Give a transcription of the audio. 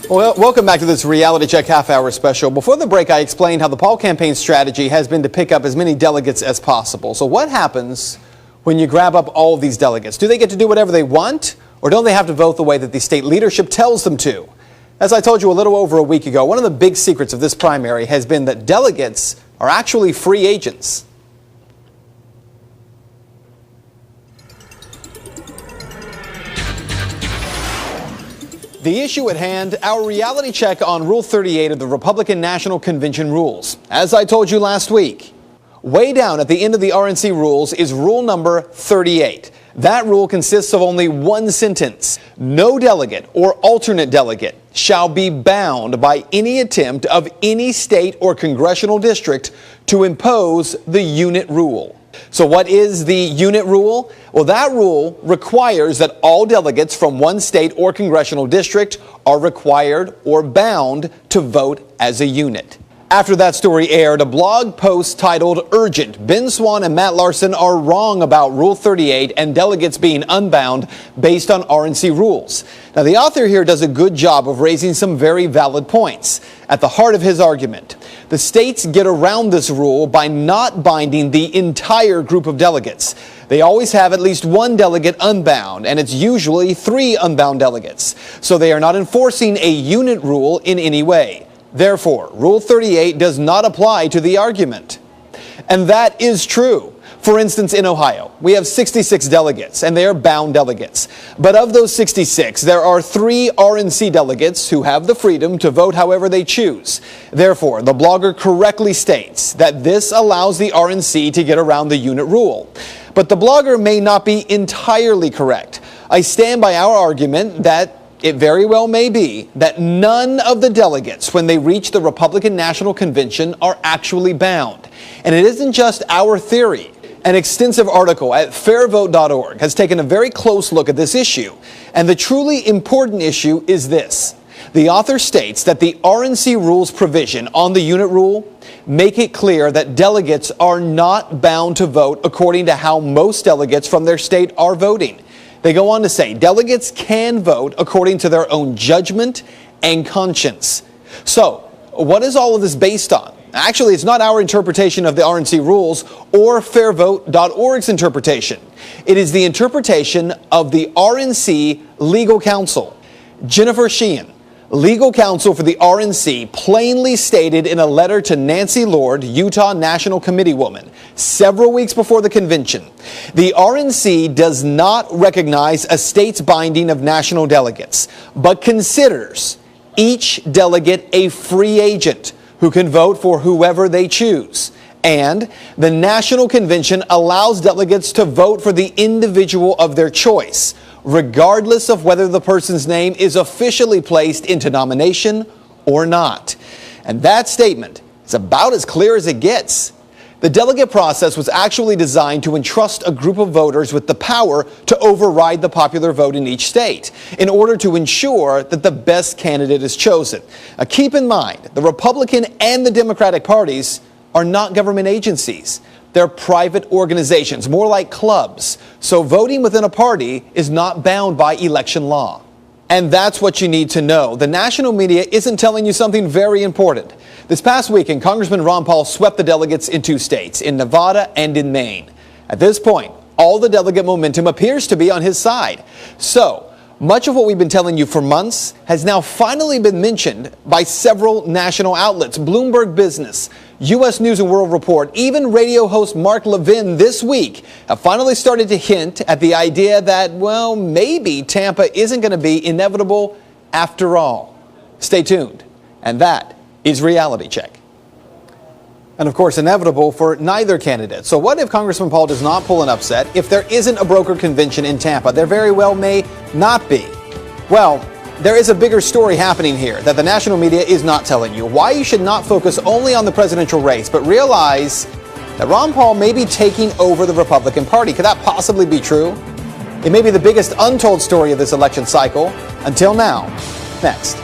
Well, welcome back to this Reality Check half-hour special. Before the break, I explained how the Paul campaign strategy has been to pick up as many delegates as possible. So what happens when you grab up all of these delegates? Do they get to do whatever they want, or don't they have to vote the way that the state leadership tells them to? As I told you a little over a week ago, one of the big secrets of this primary has been that delegates are actually free agents. The issue at hand, our reality check on Rule 38 of the Republican National Convention rules. As I told you last week, way down at the end of the RNC rules is rule number 38. That rule consists of only one sentence. No delegate or alternate delegate shall be bound by any attempt of any state or congressional district to impose the unit rule. So what is the unit rule? Well, that rule requires that all delegates from one state or congressional district are required or bound to vote as a unit. After that story aired, a blog post titled "Urgent, Ben Swann and Matt Larson are wrong about Rule 38 and delegates being unbound based on RNC rules." Now, the author here does a good job of raising some very valid points. At the heart of his argument, the states get around this rule by not binding the entire group of delegates. They always have at least one delegate unbound, and it's usually 3 unbound delegates. So they are not enforcing a unit rule in any way. Therefore, Rule 38 does not apply to the argument. And that is true. For instance, in Ohio, we have 66 delegates, and they are bound delegates. But of those 66, there are 3 RNC delegates who have the freedom to vote however they choose. Therefore, the blogger correctly states that this allows the RNC to get around the unit rule. But the blogger may not be entirely correct. I stand by our argument that it very well may be that none of the delegates, when they reach the Republican National Convention, are actually bound. And it isn't just our theory. An extensive article at ferryboat.org has taken a very close look at this issue. And the truly important issue is this. The author states that the RNC rules provision on the unit rule make it clear that delegates are not bound to vote according to how most delegates from their state are voting. They go on to say delegates can vote according to their own judgment and conscience. So, what is all of this based on? Actually, it's not our interpretation of the RNC rules or ferryboat.org's interpretation. It is the interpretation of the RNC legal counsel. Jennifer Sheehan, legal counsel for the RNC, plainly stated in a letter to Nancy Lord, Utah National Committee woman, several weeks before the convention, the RNC does not recognize a state's binding of national delegates, but considers each delegate a free agent who can vote for whoever they choose. And the National Convention allows delegates to vote for the individual of their choice, regardless of whether the person's name is officially placed into nomination or not. And that statement is about as clear as it gets. The delegate process was actually designed to entrust a group of voters with the power to override the popular vote in each state in order to ensure that the best candidate is chosen. Now, keep in mind, the Republican and the Democratic parties are not government agencies. They're private organizations, more like clubs. So voting within a party is not bound by election law. And that's what you need to know. The national media isn't telling you something very important. This past weekend, Congressman Ron Paul swept the delegates in 2 states, in Nevada and in Maine. At this point, all the delegate momentum appears to be on his side. So, much of what we've been telling you for months has now finally been mentioned by several national outlets. Bloomberg Business, U.S. News and World Report, even radio host Marc Levin this week have finally started to hint at the idea that, well, maybe Tampa isn't going to be inevitable after all. Stay tuned. And that is Reality Check. And of course, inevitable for neither candidate. So what if Congressman Paul does not pull an upset? If there isn't a broker convention in Tampa, there very well may not be. Well, there is a bigger story happening here that the national media is not telling you. Why you should not focus only on the presidential race, but realize that Ron Paul may be taking over the Republican Party. Could that possibly be true? It may be the biggest untold story of this election cycle. Until now, next.